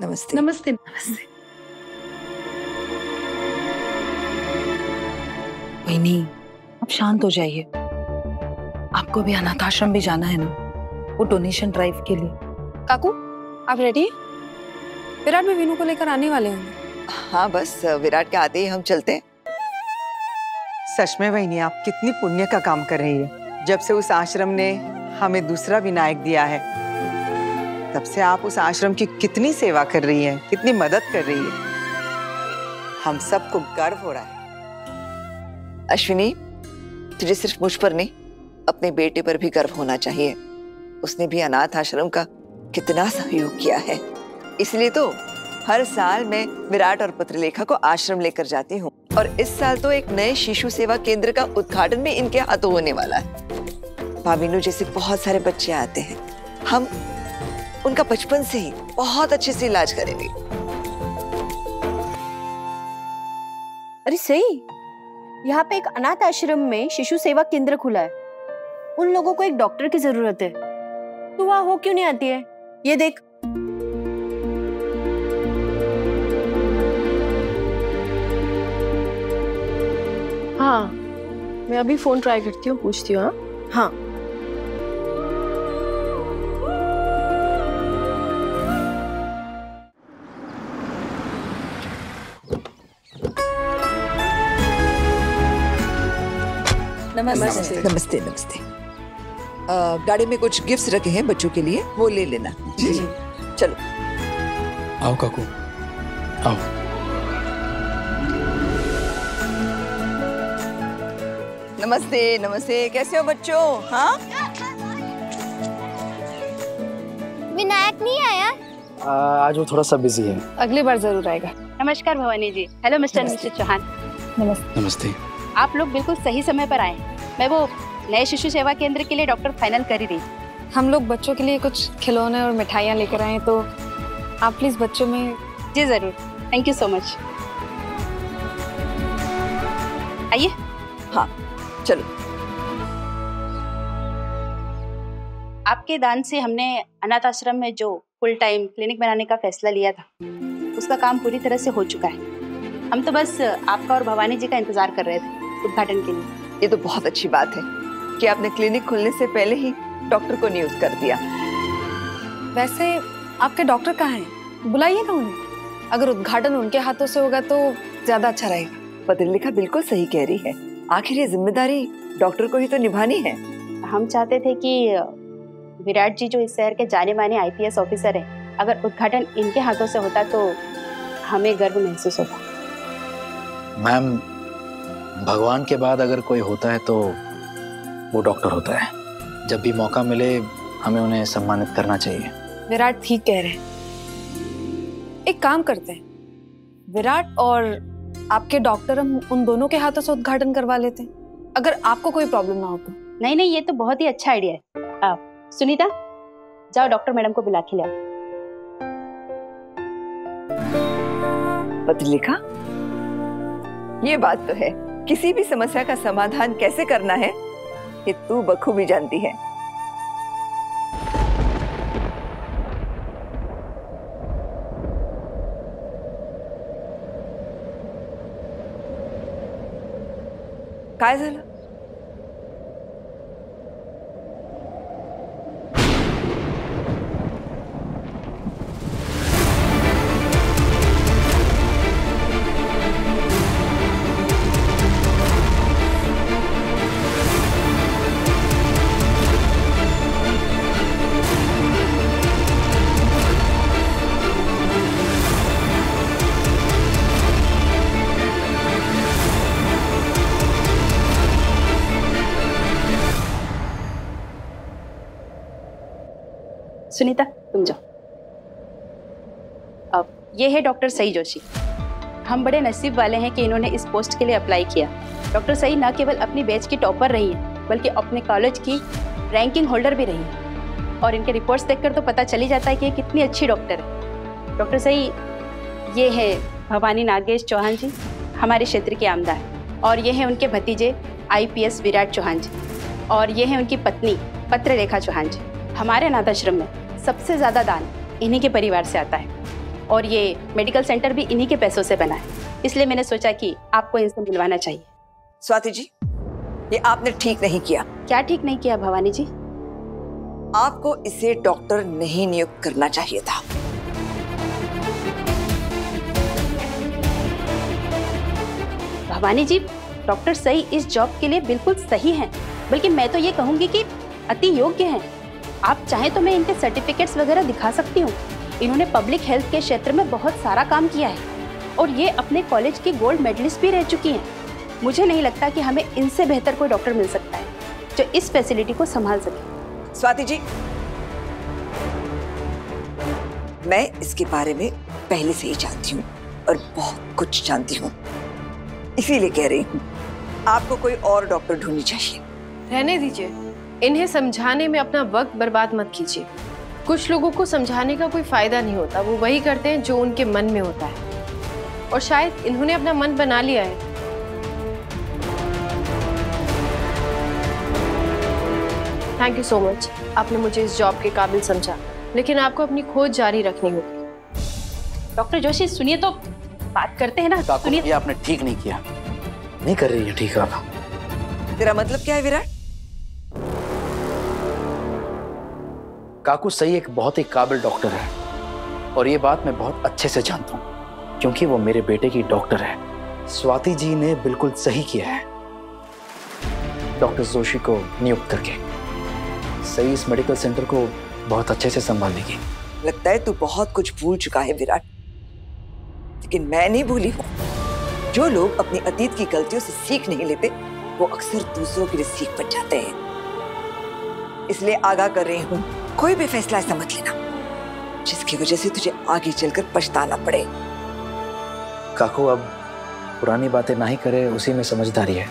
नमस्ते। नमस्ते। नमस्ते। वहीनी, अब शांत हो जाइए। आपको भी अनाथ आश्रम भी जाना है ना, वो डोनेशन ड्राइव के लिए। काकू, आप रेडी हैं? विराट भी वीनू को लेकर आने वाले होंगे। हाँ, बस विराट के आते ही हम चलते हैं। सच में बहनी, आप कितनी पुण्य का काम कर रही है। जब से उस आश्रम ने हमें दूसरा विनायक दिया है, तब से आप उस आश्रम की कितनी सेवा कर रही हैं, कितनी मदद कर रही है। हम सबको गर्व हो रहा है। अश्विनी, तुझे सिर्फ मुझ पर नहीं, अपने बेटे पर भी गर्व होना चाहिए। उसने भी अनाथ आश्रम का कितना सहयोग किया है। इसलिए तो हर साल मैं विराट और पत्रलेखा को आश्रम लेकर जाती हूँ, और इस साल तो एक नए शिशु सेवा केंद्र का उद्घाटन भी इनके हाथों होने वाला है। भाविनु जैसे बहुत सारे बच्चे आते हैं, हम उनका बचपन से ही बहुत अच्छे से इलाज करेंगे। अरे सही, यहाँ पे एक अनाथ आश्रम में शिशु सेवा केंद्र खुला है। उन लोगों को एक डॉक्टर की जरूरत है, तो वहाँ हो क्यों नहीं आती है? ये देख। हाँ, मैं अभी फोन ट्राई करती हूँ, पूछती हूँ। हाँ। नमस्ते। नमस्ते। नमस्ते। गाड़ी में कुछ गिफ्ट्स रखे हैं बच्चों के लिए, वो ले लेना। जी। चलो आओ काकू, आओ। नमस्ते। नमस्ते, कैसे हो बच्चों? हाँ, विनायक नहीं आया? आज वो थोड़ा सा बिजी है। अगली बार जरूर आएगा। नमस्कार Bhavani ji. Hello Mr Mrs Chauhan. नमस्ते। आप लोग बिल्कुल सही समय पर आए। मैं वो नए शिशु सेवा केंद्र के लिए डॉक्टर फाइनल कर ही रही। हम लोग बच्चों के लिए कुछ खिलौने और मिठाइयाँ लेकर आए, तो आप प्लीज बच्चों में। जी जरूर, थैंक यू सो मच। आइए। हाँ, चलो। आपके दान से हमने अनाथ आश्रम में जो फुल टाइम क्लिनिक बनाने का फैसला लिया था, उसका काम पूरी तरह से हो चुका है। हम तो बस आपका और भवानी जी का इंतजार कर रहे थे उद्घाटन के लिए। ये तो बहुत अच्छी बात है कि आपने क्लिनिक खुलने से पहले ही डॉक्टर को न्यूज़ कर दिया। वैसे आपके डॉक्टर कहाँ हैं? बुलाइए ना उन्हें। अगर उद्घाटन उनके हाथों से होगा तो ज्यादा अच्छा रहेगा। पत्रलेखा बिल्कुल सही कह रही है। आखिर ये जिम्मेदारी डॉक्टर को ही तो निभानी है। हम चाहते थे कि विराट जी जो इस शहर के जाने माने IPS ऑफिसर हैं, अगर उद्घाटन इनके हाथों से होता तो हमें गर्व महसूस होता। मैम, भगवान के बाद अगर कोई होता है तो वो डॉक्टर होता है। जब भी मौका मिले हमें उन्हें सम्मानित करना चाहिए। विराट ठीक कह रहे हैं। एक काम करते हैं, विराट और आपके डॉक्टर हम उन दोनों के हाथों से उद्घाटन करवा लेते हैं, अगर आपको कोई प्रॉब्लम ना हो तो। नहीं नहीं, ये तो बहुत ही अच्छा आइडिया है। सुनीता, जाओ डॉक्टर मैडम को बुला के लाओ। पत्रलेखा, ये बात तो है, किसी भी समस्या का समाधान कैसे करना है ये तू बखूबी जानती है। काय झालं? सुनीता, तुम जाओ। अब ये है डॉक्टर सई जोशी। हम बड़े नसीब वाले हैं कि इन्होंने इस पोस्ट के लिए अप्लाई किया। डॉक्टर सई न केवल अपनी बैच की टॉपर रही हैं, बल्कि अपने कॉलेज की रैंकिंग होल्डर भी रही हैं। और इनके रिपोर्ट्स देखकर तो पता चल ही जाता है कि ये कितनी अच्छी डॉक्टर है। डॉक्टर सई, ये है भवानी नागेश चौहान जी, हमारे क्षेत्र के आमदार। और ये हैं उनके भतीजे IPS विराट चौहान जी। और ये हैं उनकी पत्नी पत्रलेखा चौहान जी। हमारे अनाथ आश्रम में सबसे ज़्यादा दान इन्हीं के परिवार से आता है। और ये मेडिकल सेंटर भी इन्हीं के पैसों से बना है, इसलिए मैंने सोचा कि आपको इनसे मिलवाना चाहिए। स्वाति जी, ये आपने ठीक नहीं किया। क्या ठीक नहीं किया भवानी जी? आपको इसे डॉक्टर नहीं नियुक्त करना चाहिए था। भवानी जी, डॉक्टर सही इस जॉब के लिए बिल्कुल सही हैं, बल्कि मैं तो ये कहूंगी कि अति योग्य हैं। आप चाहें तो मैं इनके सर्टिफिकेट्स वगैरह दिखा सकती हूँ। इन्होंने पब्लिक हेल्थ के क्षेत्र में बहुत सारा काम किया है और ये अपने कॉलेज की गोल्ड मेडलिस्ट भी रह चुकी हैं। मुझे नहीं लगता कि हमें इनसे बेहतर कोई डॉक्टर मिल सकता है जो इस फैसिलिटी को संभाल सके। स्वाति जी, मैं इसके बारे में पहले से ही जानती हूँ और बहुत कुछ जानती हूँ, इसीलिए कह रही हूँ आपको कोई और डॉक्टर ढूंढनी चाहिए। रहने दीजिए, इन्हें समझाने में अपना वक्त बर्बाद मत कीजिए। कुछ लोगों को समझाने का कोई फायदा नहीं होता, वो वही करते हैं जो उनके मन में होता है और शायद इन्होंने अपना मन बना लिया है। थैंक यू सो मच, आपने मुझे इस जॉब के काबिल समझा, लेकिन आपको अपनी खोज जारी रखनी होगी। डॉक्टर जोशी सुनिए तो, बात करते हैं ना। सुनिए, ये आपने ठीक नहीं किया, नहीं कर रही है ठीक आप। तेरा मतलब क्या है विराट? काकू सही एक बहुत ही काबिल डॉक्टर है और ये बात मैं बहुत अच्छे से जानता हूँ क्योंकि वो मेरे बेटे की डॉक्टर है। स्वाति जी ने बिल्कुल सही किया है डॉक्टर जोशी को नियुक्त करके। सही इस मेडिकल सेंटर को बहुत अच्छे से संभाल लेगी। लगता है तू बहुत कुछ भूल चुका है विराट, लेकिन मैं नहीं भूली हूँ। जो लोग अपनी अतीत की गलतियों से सीख नहीं लेते वो अक्सर दूसरों के लिए सीख बन जाते हैं। इसलिए आगाह कर रही हूँ, कोई भी फैसला ऐसा मत लेना जिसकी वजह से तुझे आगे चलकर पछताना पड़े। काकू अब पुरानी बातें ना ही करे, उसी में समझदारी है।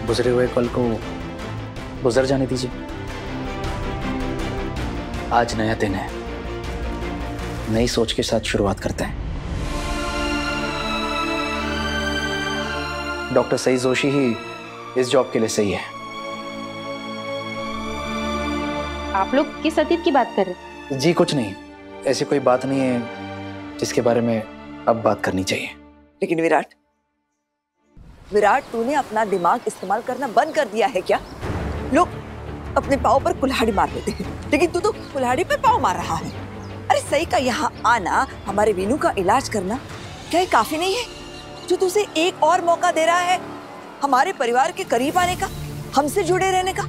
गुजरे हुए कल को गुजर जाने दीजिए। आज नया दिन है, नई सोच के साथ शुरुआत करते हैं। डॉक्टर सई जोशी ही इस जॉब के लिए सही है। आप लोग किस अतीत की बात कर रहे हैं? जी कुछ नहीं, ऐसी कोई बात नहीं है जिसके बारे में अब बात करनी चाहिए। लेकिन विराट तूने अपना दिमाग इस्तेमाल करना बंद कर दिया है क्या? लोग अपने पाँव पर कुल्हाड़ी मार लेते हैं, लेकिन तू तो कुल्हाड़ी पर पाँव मार रहा है। अरे सही का यहाँ आना, हमारे वीनू का इलाज करना, क्या ये काफी नहीं है जो तुझे एक और मौका दे रहा है हमारे परिवार के करीब आने का, हमसे जुड़े रहने का?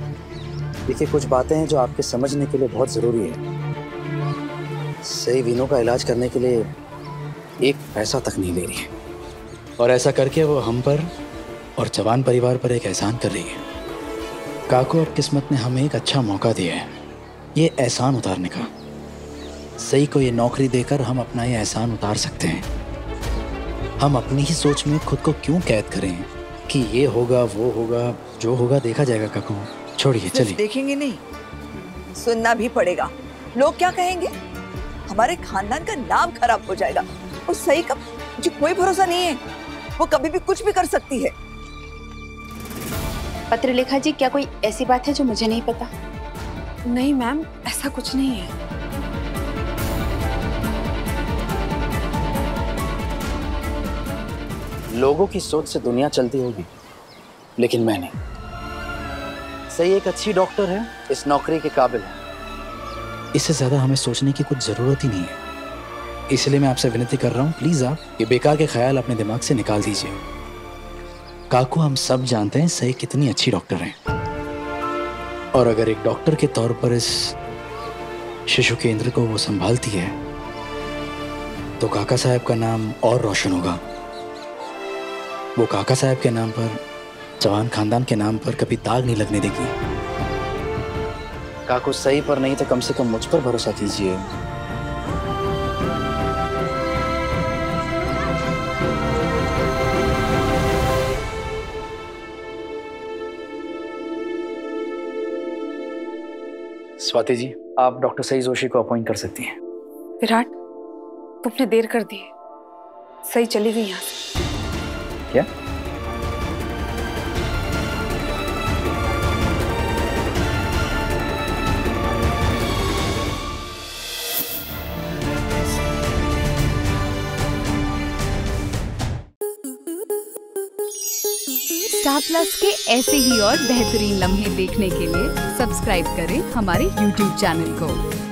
देखिए, कुछ बातें हैं जो आपके समझने के लिए बहुत जरूरी है। सही वीनू का इलाज करने के लिए एक पैसा तक नहीं ले रही है और ऐसा करके वो हम पर और जवान परिवार पर एक एहसान कर रही है। काकू, अब किस्मत ने हमें एक अच्छा मौका दिया है ये एहसान उतारने का। सही को ये नौकरी देकर हम अपना ये एहसान उतार सकते हैं। हम अपनी ही सोच में खुद को क्यों कैद करें कि ये होगा वो होगा, जो होगा देखा जाएगा। काकू छोड़िए, चलिए। देखेंगे नहीं, सुनना भी पड़ेगा। लोग क्या कहेंगे? हमारे खानदान का नाम खराब हो जाएगा। और सही का मुझे कोई भरोसा नहीं है, वो कभी भी कुछ भी कर सकती है। पत्रलेखा जी, क्या कोई ऐसी बात है जो मुझे नहीं पता? नहीं मैम, ऐसा कुछ नहीं है। लोगों की सोच से दुनिया चलती होगी, लेकिन मैं नहीं। सही एक अच्छी डॉक्टर है, इस नौकरी के काबिल है। इससे ज्यादा हमें सोचने की कुछ जरूरत ही नहीं है। इसलिए मैं आपसे विनती कर रहा हूँ, प्लीज आप ये बेकार के ख्याल अपने दिमाग से निकाल दीजिए। काकू, हम सब जानते हैं सही कितनी अच्छी डॉक्टर हैं और अगर एक डॉक्टर के तौर पर इस शिशु केंद्र को वो संभालती है तो काका साहब का नाम और रोशन होगा। वो काका साहब के नाम पर, जवान खानदान के नाम पर कभी दाग नहीं लगने देगी। काकू, सही पर नहीं तो कम से कम मुझ पर भरोसा कीजिए। स्वाति जी, आप डॉक्टर सई जोशी को अपॉइंट कर सकती हैं। विराट, तुमने देर कर दी है। सही चली गई यहाँ से। क्या? स्टार प्लस के ऐसे ही और बेहतरीन लम्हे देखने के लिए सब्सक्राइब करें हमारे YouTube चैनल को।